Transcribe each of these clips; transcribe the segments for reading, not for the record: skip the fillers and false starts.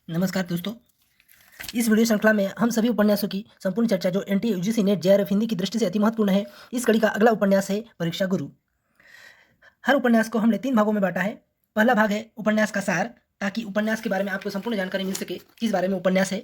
नमस्कार दोस्तों। इस वीडियो श्रृंखला में हम सभी उपन्यासों की संपूर्ण चर्चा जो NTA UGC net JRF Hindi की दृष्टि से अति महत्वपूर्ण है। इस कड़ी का अगला उपन्यास है परीक्षा गुरु। हर उपन्यास को हमने 3 भागों में बांटा है। पहला भाग है उपन्यास का सार, ताकि उपन्यास के बारे में आपको संपूर्ण जानकारी मिल सके, किस बारे में उपन्यास है।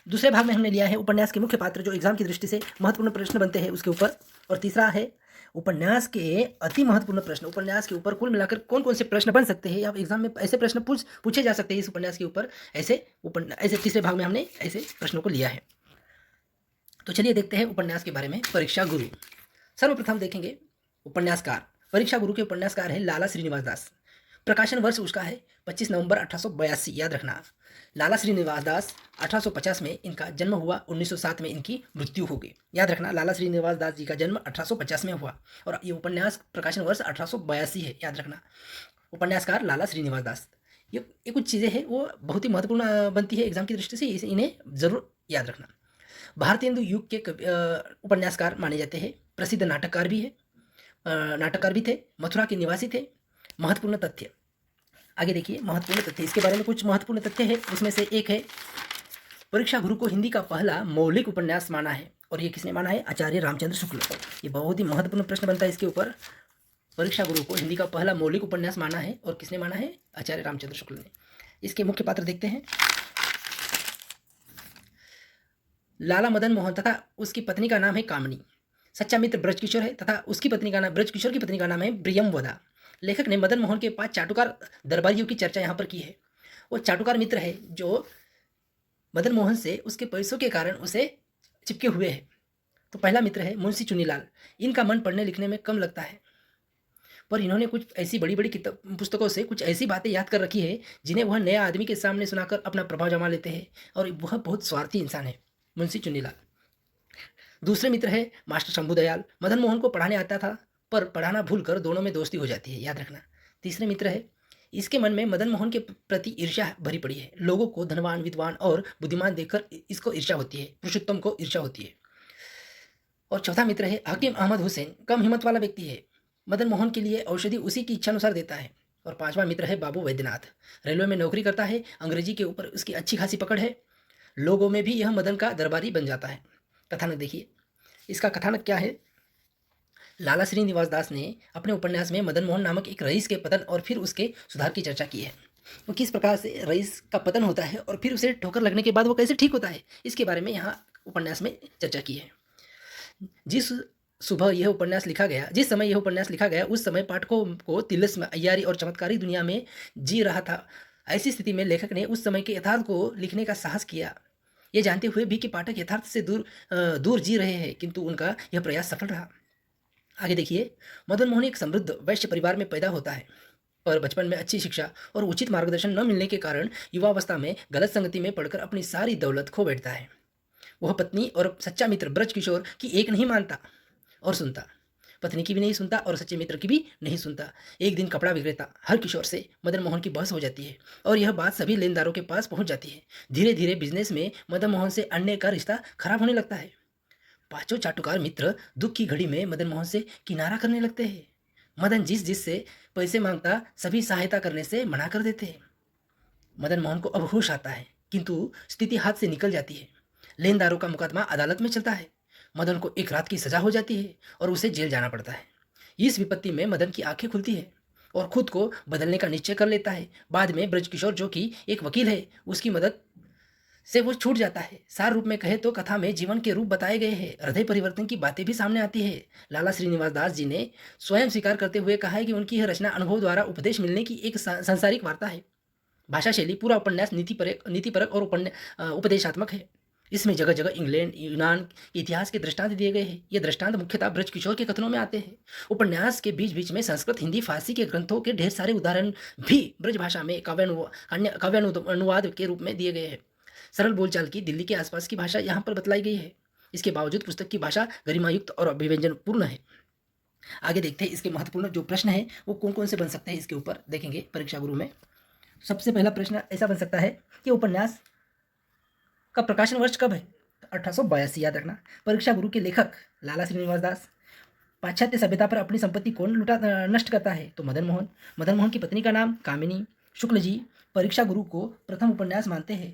दूसरे भाग में हमने लिया है उपन्यास के मुख्य पात्र जो एग्जाम की दृष्टि से महत्वपूर्ण प्रश्न बनते हैं उसके ऊपर। और तीसरा है उपन्यास के अति महत्वपूर्ण प्रश्न, उपन्यास के ऊपर कुल मिलाकर कौन कौन से प्रश्न बन सकते हैं या एग्जाम में ऐसे प्रश्न पूछे जा सकते हैं इस उपन्यास के ऊपर। ऐसे तीसरे भाग में हमने ऐसे प्रश्नों को लिया है। तो चलिए देखते हैं उपन्यास के बारे में। परीक्षा गुरु। सर्वप्रथम देखेंगे उपन्यासकार। परीक्षा गुरु के उपन्यासकार हैं लाला श्रीनिवास दास। प्रकाशन वर्ष उसका है 25 नवंबर 1882। याद रखना, लाला श्रीनिवास दास 1850 में इनका जन्म हुआ, 1907 में इनकी मृत्यु हो गई। याद रखना, लाला श्रीनिवास दास जी का जन्म 1850 में हुआ और ये उपन्यास प्रकाशन वर्ष 1882 है। याद रखना, उपन्यासकार लाला श्रीनिवास दास। ये कुछ चीज़ें हैं वो बहुत ही महत्वपूर्ण बनती है एग्जाम की दृष्टि से, इसे इन्हें ज़रूर याद रखना। भारतीय हिंदू युग के उपन्यासकार माने जाते हैं। प्रसिद्ध नाटककार भी है, नाटककार भी थे, मथुरा के निवासी थे। महत्वपूर्ण तथ्य आगे देखिए। महत्वपूर्ण तथ्य, इसके बारे में कुछ महत्वपूर्ण तथ्य है। उसमें से एक है परीक्षा गुरु को हिंदी का पहला मौलिक उपन्यास माना है। और ये किसने माना है? आचार्य रामचंद्र शुक्ल। ये बहुत ही महत्वपूर्ण प्रश्न बनता है इसके ऊपर। परीक्षा गुरु को हिंदी का पहला मौलिक उपन्यास माना है और किसने माना है? आचार्य रामचंद्र शुक्ल ने। इसके मुख्य पात्र देखते हैं। लाला मदन मोहन तथा उसकी पत्नी का नाम है कामिनी। सच्चा मित्र ब्रजकिशोर है तथा उसकी पत्नी का नाम, ब्रजकिशोर की पत्नी का नाम है प्रियमवदा। लेखक ने मदन मोहन के 5 चाटुकार दरबारियों की चर्चा यहाँ पर की है। वो चाटुकार मित्र है जो मदन मोहन से उसके पैसों के कारण उसे चिपके हुए हैं। तो पहला मित्र है मुंशी चुनीलाल। इनका मन पढ़ने लिखने में कम लगता है, पर इन्होंने कुछ ऐसी बड़ी बड़ी पुस्तकों से कुछ ऐसी बातें याद कर रखी है जिन्हें वह नया आदमी के सामने सुनाकर अपना प्रभाव जमा लेते हैं। और वह बहुत स्वार्थी इंसान है, मुंशी चुनीलाल। दूसरे मित्र है मास्टर शंभुदयाल। मदन मोहन को पढ़ाने आता था, पर पढ़ाना भूलकर दोनों में दोस्ती हो जाती है। याद रखना। तीसरे मित्र है, इसके मन में मदन मोहन के प्रति ईर्ष्या भरी पड़ी है। लोगों को धनवान, विद्वान और बुद्धिमान देखकर इसको ईर्ष्या होती है, पुरुषोत्तम को ईर्ष्या होती है। और चौथा मित्र है हकीम अहमद हुसैन। कम हिम्मत वाला व्यक्ति है, मदन मोहन के लिए औषधि उसी की इच्छा अनुसार देता है। और पांचवा मित्र है बाबू वैद्यनाथ। रेलवे में नौकरी करता है, अंग्रेजी के ऊपर उसकी अच्छी खासी पकड़ है। लोगों में भी यह मदन का दरबारी बन जाता है। कथानक देखिए, इसका कथानक क्या है? लाला श्रीनिवास दास ने अपने उपन्यास में मदन मोहन नामक एक रईस के पतन और फिर उसके सुधार की चर्चा की है। वो किस प्रकार से रईस का पतन होता है और फिर उसे ठोकर लगने के बाद वो कैसे ठीक होता है, इसके बारे में यहाँ उपन्यास में चर्चा की है। जिस समय यह उपन्यास लिखा गया उस समय पाठकों को तिलस्म, अय्यारी और चमत्कारी दुनिया में जी रहा था। ऐसी स्थिति में लेखक ने उस समय के यथार्थ को लिखने का साहस किया, ये जानते हुए भी कि पाठक यथार्थ से दूर जी रहे हैं, किंतु उनका यह प्रयास सफल रहा। आगे देखिए। मदन मोहन एक समृद्ध वैश्य परिवार में पैदा होता है, पर बचपन में अच्छी शिक्षा और उचित मार्गदर्शन न मिलने के कारण युवावस्था में गलत संगति में पड़कर अपनी सारी दौलत खो बैठता है। वह पत्नी और सच्चा मित्र ब्रजकिशोर की एक नहीं मानता और सुनता, पत्नी की भी नहीं सुनता और सच्चे मित्र की भी नहीं सुनता। एक दिन कपड़ा विक्रेता हरकिशोर से मदन मोहन की बहस हो जाती है और यह बात सभी लेनदारों के पास पहुंच जाती है। धीरे धीरे बिजनेस में मदन मोहन से अन्य का रिश्ता खराब होने लगता है। पांचों चाटुकार मित्र दुख की घड़ी में मदन मोहन से किनारा करने लगते हैं। मदन जिस से पैसे मांगता सभी सहायता करने से मना कर देते हैं। मदन मोहन को अब होश आता है, किंतु स्थिति हाथ से निकल जाती है। लेनदारों का मुकदमा अदालत में चलता है। मदन को 1 रात की सजा हो जाती है और उसे जेल जाना पड़ता है। इस विपत्ति में मदन की आंखें खुलती है और खुद को बदलने का निश्चय कर लेता है। बाद में ब्रजकिशोर, जो कि एक वकील है, उसकी मदद से वो छूट जाता है। सार रूप में कहे तो कथा में जीवन के रूप बताए गए हैं, हृदय परिवर्तन की बातें भी सामने आती है। लाला श्रीनिवास दास जी ने स्वयं स्वीकार करते हुए कहा है कि उनकी यह रचना अनुभव द्वारा उपदेश मिलने की एक सांसारिक वार्ता है। भाषा शैली पूरा उपन्यास नीतिपरक और उपदेशात्मक है। इसमें जगह जगह इंग्लैंड, यूनान के इतिहास के दृष्टांत दिए गए हैं। ये दृष्टांत मुख्यतः ब्रजकिशोर के कथनों में आते हैं। उपन्यास के बीच बीच में संस्कृत, हिंदी, फारसी के ग्रंथों के ढेर सारे उदाहरण भी ब्रज भाषा में काव्यानुवाद के रूप में दिए गए हैं। सरल बोलचाल की दिल्ली के आसपास की भाषा यहाँ पर बतलाई गई है। इसके बावजूद पुस्तक की भाषा गरिमायुक्त और अभिव्यंजनपूर्ण है। आगे देखते हैं इसके महत्वपूर्ण जो प्रश्न है वो कौन कौन से बन सकते हैं, इसके ऊपर देखेंगे परीक्षा गुरु में। सबसे पहला प्रश्न ऐसा बन सकता है कि उपन्यास का प्रकाशन वर्ष कब है? 1882। याद रखना। परीक्षा गुरु के लेखक लाला श्रीनिवास दास। पाश्चात्य सभ्यता पर अपनी संपत्ति कौन नष्ट करता है? तो मदन मोहन। मदन मोहन की पत्नी का नाम कामिनी। शुक्ल जी परीक्षा गुरु को प्रथम उपन्यास मानते हैं?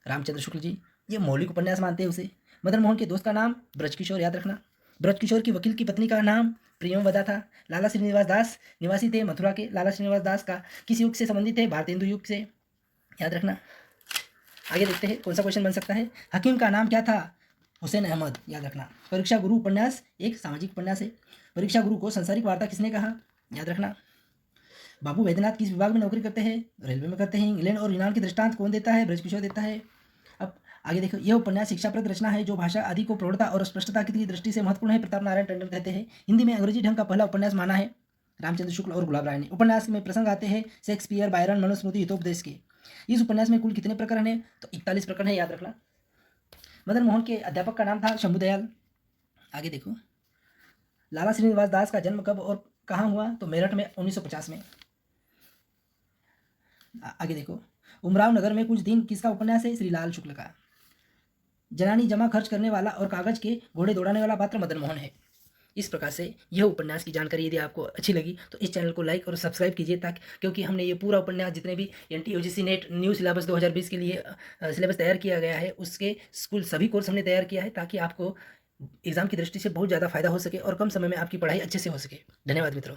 रामचंद्र शुक्ल जी ये मौलिक उपन्यास मानते हैं उसे। मदन मोहन के दोस्त का नाम ब्रजकिशोर, याद रखना। ब्रजकिशोर की वकील की पत्नी का नाम प्रियमवदा था। लाला श्रीनिवास दास निवासी थे मथुरा के। लाला श्रीनिवास दास का किस युग से संबंधित है? भारतेंदु युग से, याद रखना। आगे देखते हैं कौन सा क्वेश्चन बन सकता है। हकीम का नाम क्या था? हुसैन अहमद, याद रखना। परीक्षा गुरु उपन्यास एक सामाजिक उपन्यास है। परीक्षा गुरु को संसारिक वार्ता किसने कहा? याद रखना। बाबू वैद्यनाथ किस विभाग में नौकरी करते हैं? रेलवे में करते हैं। इंग्लैंड और यूनान की दृष्टांत कौन देता है? ब्रजकिशोर देता है। अब आगे देखो, यह उपन्यास शिक्षाप्रद रचना है जो भाषा आदि को प्रौढ़ता और स्पष्टता की दृष्टि से महत्वपूर्ण है। प्रताप नारायण टंडन कहते हैं हिंदी में अंग्रेजी ढंग का पहला उपन्यास माना है रामचंद्र शुक्ल और गुलाब राय ने। उपन्यास में प्रसंग आते हैं शेक्सपियर, बायरन, मनुस्मृति, हितोपदेश के। इस उपन्यास में कुल कितने प्रकरण है? तो 41 प्रकरण है, याद रखना। मदन मोहन के अध्यापक का नाम था शंभुदयाल। आगे देखो, लाला श्रीनिवास दास का जन्म कब और कहाँ हुआ? तो मेरठ में 1950 में। आगे देखो, उमराव नगर में कुछ दिन किसका उपन्यास है? श्रीलाल शुक्ल का। जनानी जमा खर्च करने वाला और कागज के घोड़े दौड़ाने वाला पात्र मदन मोहन है। इस प्रकार से यह उपन्यास की जानकारी यदि आपको अच्छी लगी तो इस चैनल को लाइक और सब्सक्राइब कीजिए, ताकि क्योंकि हमने ये पूरा उपन्यास जितने भी NT UGC net new syllabus 2020 के लिए सिलेबस तैयार किया गया है उसके स्कूल सभी कोर्स हमने तैयार किया है, ताकि आपको एग्जाम की दृष्टि से बहुत ज़्यादा फायदा हो सके और कम समय में आपकी पढ़ाई अच्छे से हो सके। धन्यवाद मित्रों।